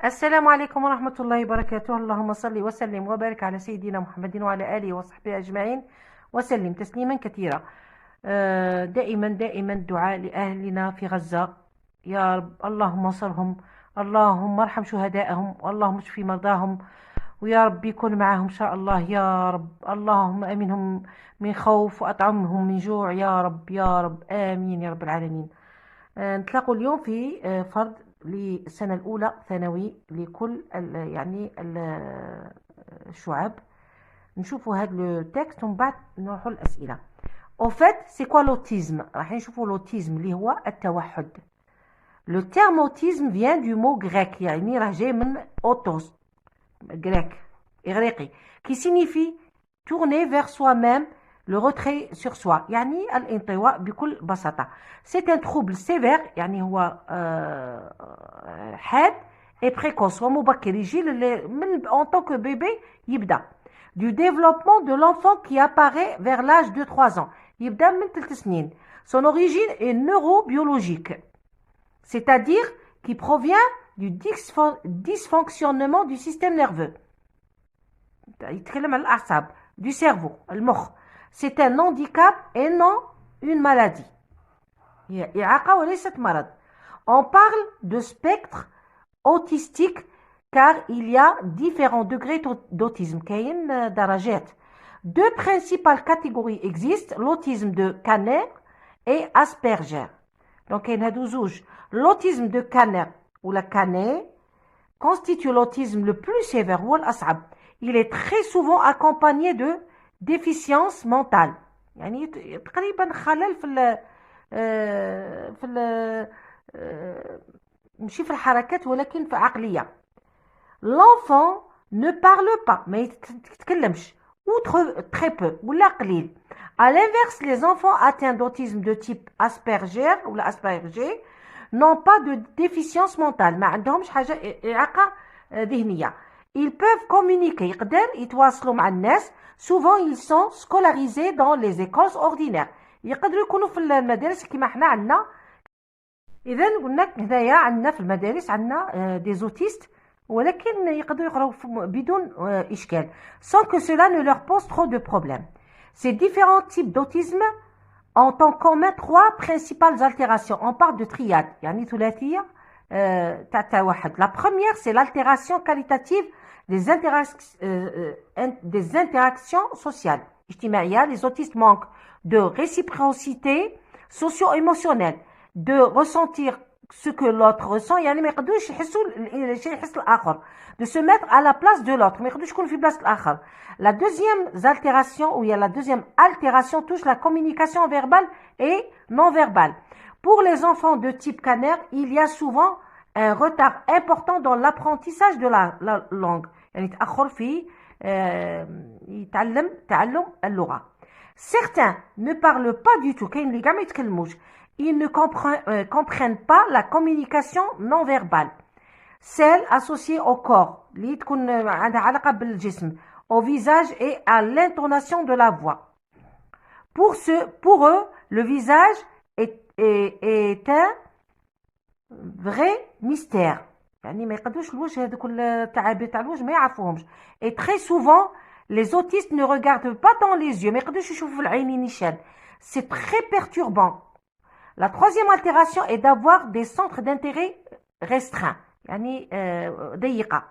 السلام عليكم ورحمة الله وبركاته. اللهم صل وسلم وبارك على سيدنا محمد وعلى آله وصحبه أجمعين وسلم تسليما كثيرا. دائما دائما دعاء لأهلنا في غزة. يا رب اللهم انصرهم، اللهم ارحم شهدائهم، اللهم اشف مرضاهم، ويا رب يكون معهم إن شاء الله يا رب. اللهم أمنهم من خوف وأطعمهم من جوع يا رب يا رب، آمين يا رب العالمين. نتلاقوا اليوم في فرض للسنة الأولى ثانوي لكل الشعب. نشوفوا هذا التكست ومن بعد نروحوا للأسئلة. au fait c'est quoi l'autisme؟ راح نشوفوا l'autisme اللي هو التوحد. le terme autisme vient du mot grec، يعني راه جاي من autos grec إغريقي qui signifie tourner vers soi-même، le retrait sur soi، يعني الانطواء بكل بساطة. c'est un trouble sévère، يعني هو حاد et précoce ومبكر، يجي من en tant que bébé يبدأ du développement de l'enfant qui apparaît vers l'âge de 3 ans، يبدأ من 3 سنين. son origine est neurobiologique، c'est-à-dire qui provient du dysfonctionnement du système nerveux، يتكلم عن الأعصاب du cerveau المخ. c'est un handicap et non une maladie، هي إعاقة وليست مرض. on parle de spectre autistique car il y a différents degrés d'autisme، كاين درجات. deux principales catégories existent، l'autisme de Kanner et Asperger. donc كاين هادو زوج. l'autisme de Kanner ou la Kanner constitue l'autisme le plus sévère هو الأصعب. il est très souvent accompagné de déficience mentale، يعني تقريبا خلل ماشي في الحركات ولكن في عقلية. l'enfant ne parle pas، ما يتكلمش ou très peu ولا قليل. à l'inverse les enfants atteints d'autisme de type Asperger ou Asperger n'ont pas de déficience mentale، ما عندهمش حاجة إعاقة ذهنية. ils peuvent communiquer، يقدر يتواصلوا مع الناس. souvent ils sont scolarisés dans les écoles ordinaires، يقدروا يكونوا في المدارس كما حنا عندنا. اذا قلنا هنايا عندنا في المدارس عندنا دي زوتيست ولكن يقدروا يقراو بدون اشكال sans que cela ne leur pose trop de problèmes. ces différents types d'autisme ont en commun 3 principales altérations. on parle de triade، يعني ثلاثيه تاع التوحد. la première c'est l'altération qualitative des interactions sociales اجتماعية. les autistes manquent de réciprocité socio-émotionnelle، de ressentir ce que l'autre ressent، يعني ما يقدروش يحسوا الشيء يحس الآخر، de se mettre à la place de l'autre، ما يقدروش يكونوا في بلاصة الآخر. la deuxième altération ou il y a la deuxième altération touche la communication verbale et non verbale. pour les enfants de type Kanner il y a souvent un retard important dans l'apprentissage de la langue، يعني تأخر في تعلم اللغة. certains ne parlent pas du tout، كاين اللي كاع ما يتكلموش. ils ne comprennent pas la communication non verbale، celle associée au corps اللي تكون عندها علاقة بالجسم، au visage et à l'intonation de la voix. pour eux le visage est un vrai mystère، يعني ما يقدروش الوجه، هذوك التعابير تاع الوجه ما يعرفوهمش. et très souvent les autistes ne regardent pas dans les yeux، ما يقدروش يشوفوا في العينين نيشان. c'est très perturbant. la troisième altération est d'avoir des centres d'intérêt restreints، يعني ضيقة.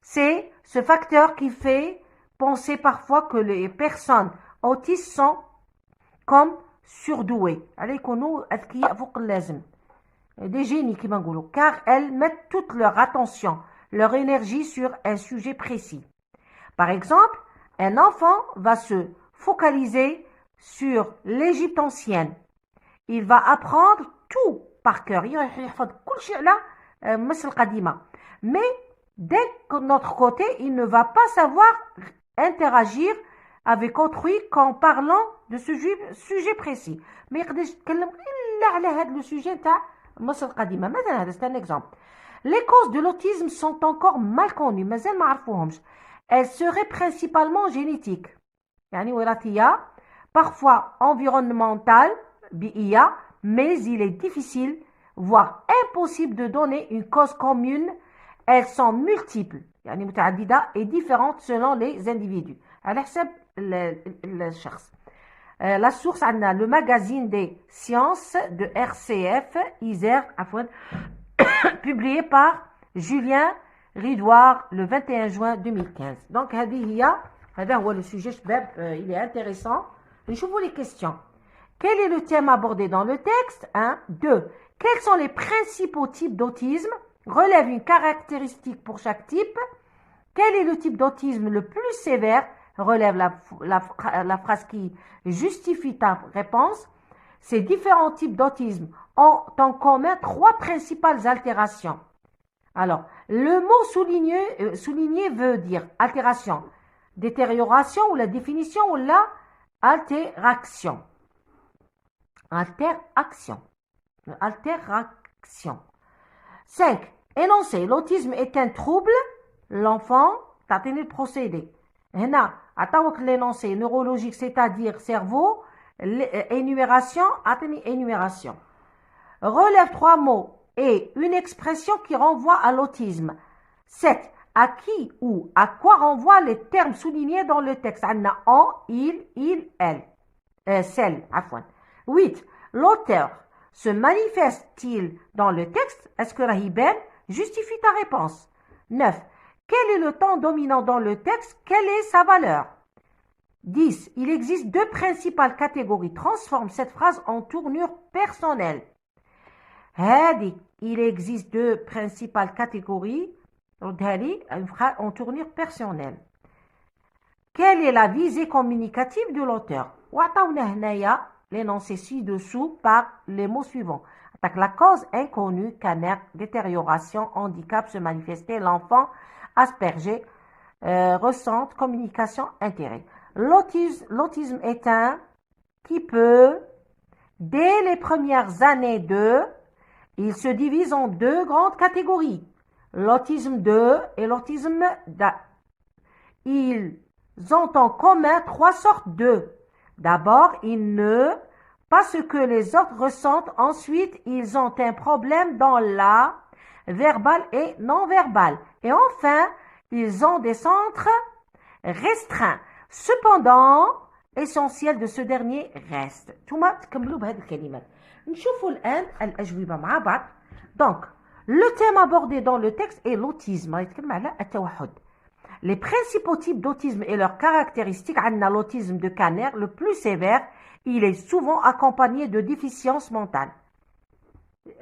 c'est ce facteur qui fait penser parfois que les personnes autistes sont comme surdouées، على يكونوا أذكياء فوق اللازم، des génies كما نقولوا، car elles mettent toute leur attention, leur énergie sur un sujet précis. par exemple un enfant va se focaliser sur l'Égypte ancienne، il va apprendre tout par cœur، يحفظ كل شيء على مصر القديمة. mais dès que notre côté il ne va pas savoir interagir avec autrui qu'en parlant de ce sujet précis، ما يقدرش يتكلم إلا على هذا le sujet تاع مصر القديمة مثلا. هذا c'est un exemple. les causes de l'autisme sont encore mal connues، مازال ما عرفوهمش. elles seraient principalement génétiques، يعني وراثية، parfois environnementales بيئية، mais il est difficile voire impossible de donner une cause commune elles sont multiples يعني متعددة et différentes selon les individus على حسب الشخص. La source عندنا le magazine des sciences de RCF ISER publié par Julien Ridoir le 21 juin 2015. Donc هذا هو le sujet شباب, il est intéressant. نشوفوا les questions. Quel est le thème abordé dans le texte? 1. 2. Quels sont les principaux types d'autisme? Relève une caractéristique pour chaque type. Quel est le type d'autisme le plus sévère? Relève la phrase qui justifie ta réponse. Ces différents types d'autisme ont en commun 3 principales altérations. Alors, le mot souligné veut dire altération, détérioration ou la définition ou la altération. Altération. 5. Énoncé. L'autisme est un trouble. L'enfant, t'atteignez le procédé. هنا عطاوك l'énoncé neurologique, c'est-à-dire cerveau, énumération, atteignez énumération. Relève 3 mots et une expression qui renvoie à l'autisme. 7. À qui ou à quoi renvoient les termes soulignés dans le texte? عندنا on, il, elle. Celle, عفوا. 8. L'auteur se manifeste-t-il dans le texte? Est-ce que Rahiben justifie ta réponse? 9. Quel est le ton dominant dans le texte? Quelle est sa valeur? 10. Il existe 2 principales catégories. Transforme cette phrase en tournure personnelle. Il existe 2 principales catégories en tournure personnelle. Quelle est la visée communicative de l'auteur? L'énoncé ci-dessous par les mots suivants. La cause inconnue, canner, détérioration, handicap, se manifester, l'enfant, asperger, ressente, communication, intérêt. L'autisme est un qui peut, dès les premières années il se divise en 2 grandes catégories. L'autisme 2 et l'autisme d'A. Ils ont en commun 3 sortes de. D'abord, pas ce que les autres ressentent. Ensuite, ils ont un problème dans la verbal et non-verbal. Et enfin, ils ont des centres restreints. Cependant, essentiel de ce dernier reste. ثم تكملوا بهذه الكلمات. نشوفوا الآن الأجوبة مع بعض. Donc, le thème abordé dans le texte est l'autisme. يتكلم على التوحد. Les principaux types d'autisme et leurs caractéristiques. عندنا l'autisme de Kanner, le plus sévère. Il est souvent accompagné de déficience mentale.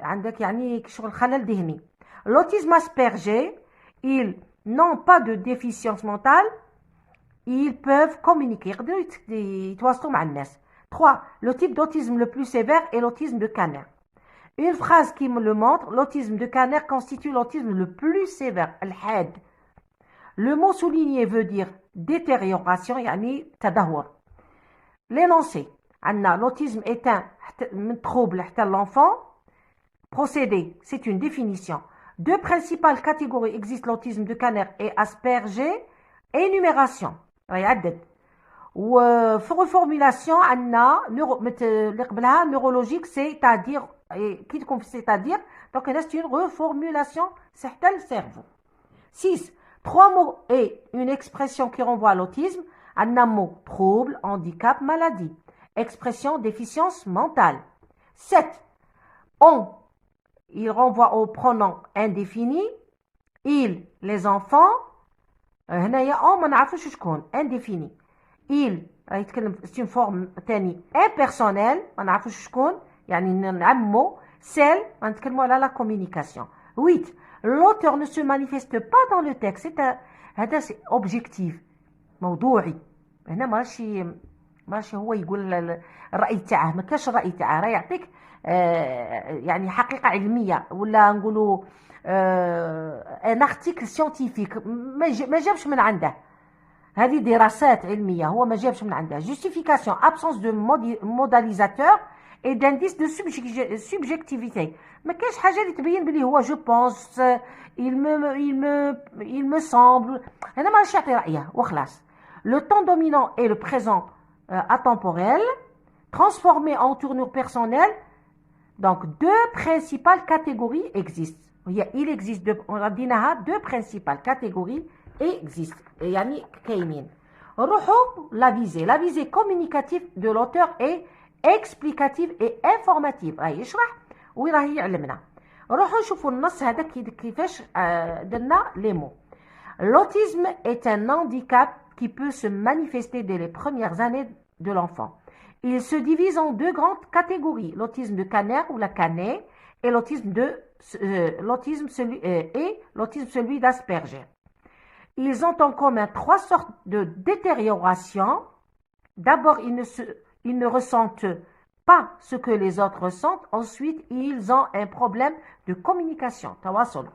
عندك يعني شغل خلل ذهني. L'autisme Asperger, ils n'ont pas de déficience mentale. Ils peuvent communiquer. 3. Le type d'autisme le plus sévère est l'autisme de Kanner. Une phrase qui me le montre, l'autisme de Kanner constitue l'autisme le plus sévère. الحاد. Le mot souligné veut dire détérioration, يعني تدهور. L'énoncé. L'autisme est un trouble حتى l'enfant. Procédé, c'est une définition. 2 principales catégories existent, l'autisme de Kanner et Asperger. Énumération. Reformulation, neurologique, c'est-à-dire, donc c'est une reformulation, c'est le cerveau. 6. 3 mots et une expression qui renvoie à l'autisme. Un mot, trouble, handicap, maladie. Expression, déficience mentale. 7. On, il renvoie au pronom indéfini. Il, les enfants. هنايا on ما نعرفوش شكون indéfini. Il يتكلم c'est une forme ثاني impersonnelle ما نعرفوش شكون يعني نعمو. Celle نتكلموا على la communication. 8. L'auteur ne se manifeste pas dans le texte. هذا c'est objectif موضوعي. هنا ماشي هو يقول الرأي تاعه، ما كاش الرأي تاعه، راه يعطيك يعني حقيقة علمية ولا نقولوا ان ارتيكل سيانتيفيك ما جابش من عنده، هذه دراسات علمية هو ما جابش من عنده. Justification, absence de modalisateur et d'indice de subjectivité. ما كاش حاجة اللي تبين بلي هو je pense il me semble. هنا ما يعطي رأيه وخلاص. Le temps dominant est le présent atemporel, transformé en tournure personnelle. Donc, 2 principales catégories existent. il existe deux principales catégories existent يعني كاينين. نروحوا la visée communicative de l'auteur est explicative et informative. راهي يشرح وراهي يعلمنا. نروحوا نشوفوا النص هذا كيفاش درنا لي مو. L'autisme est un handicap qui peut se manifester dès les premières années de l'enfant. Il se divise en deux grandes catégories, l'autisme de Kanner ou la Canet et l'autisme celui d'Asperger. Ils ont en commun trois sortes de détérioration. D'abord, ils ne ressentent pas ce que les autres ressentent. Ensuite, ils ont un problème de communication, tawasul,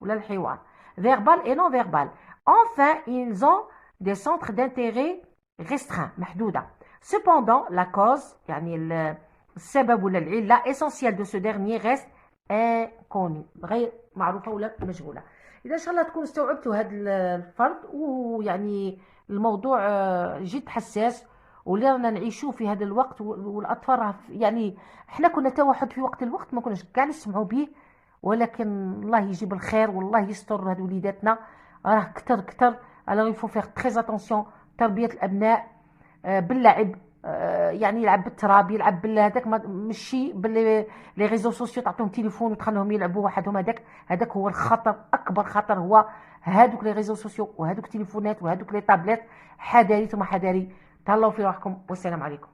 ou l'hiwar, verbal et non verbal. Enfin, ils ont des centres d'intérêt restreints, محدودة. Cependant, la cause, يعني السبب ولا العلة essentielle de ce dernier reste inconnue, غير معروفة ولا مجهولة. إذا إن شاء الله تكونوا استوعبتوا هذا الفرد، ويعني الموضوع جد حساس واللي رانا نعيشوه في هذا الوقت، والأطفال يعني احنا كنا توحد في الوقت ما كناش كاع نسمعوا به، ولكن الله يجيب الخير والله يستر هاد وليداتنا راه كتر. alors il faut faire très attention. تربية الأبناء باللعب، يعني يلعب بالتراب، يلعب هذاك ماشي باللي لي ريزو سوسيو تعطيهم تليفون وتخليهم يلعبوا وحدهم. هذاك هو الخطر، اكبر خطر هو هذوك لي ريزو سوسيو وهذوك التليفونات وهذوك لي طابلات. حذاري ثم حذاري. تهلاو في روحكم والسلام عليكم.